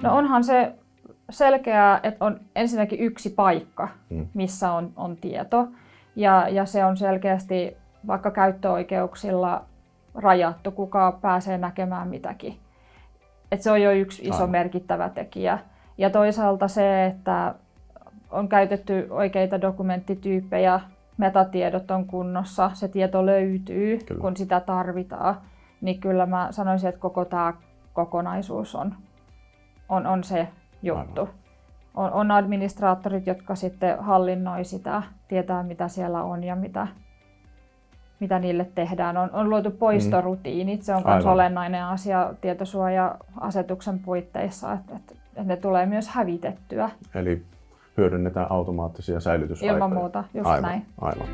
No onhan se selkeää, että on ensinnäkin yksi paikka, missä on tieto. Ja se on selkeästi vaikka käyttöoikeuksilla rajattu, kuka pääsee näkemään mitäkin. Et se on jo yksi iso merkittävä tekijä. Ja toisaalta se, että on käytetty oikeita dokumenttityyppejä, metatiedot on kunnossa, se tieto löytyy, kun sitä tarvitaan. Niin kyllä mä sanoisin, että koko tämä kokonaisuus on se juttu. On administraattorit, jotka sitten hallinnoi sitä, tietää mitä siellä on ja mitä niille tehdään. On luotu poistorutiinit, se on myös olennainen asia tietosuoja-asetuksen puitteissa, että ne tulee myös hävitettyä. Eli hyödynnetään automaattisia säilytysaikoja. Ilman muuta, just näin. Aivan.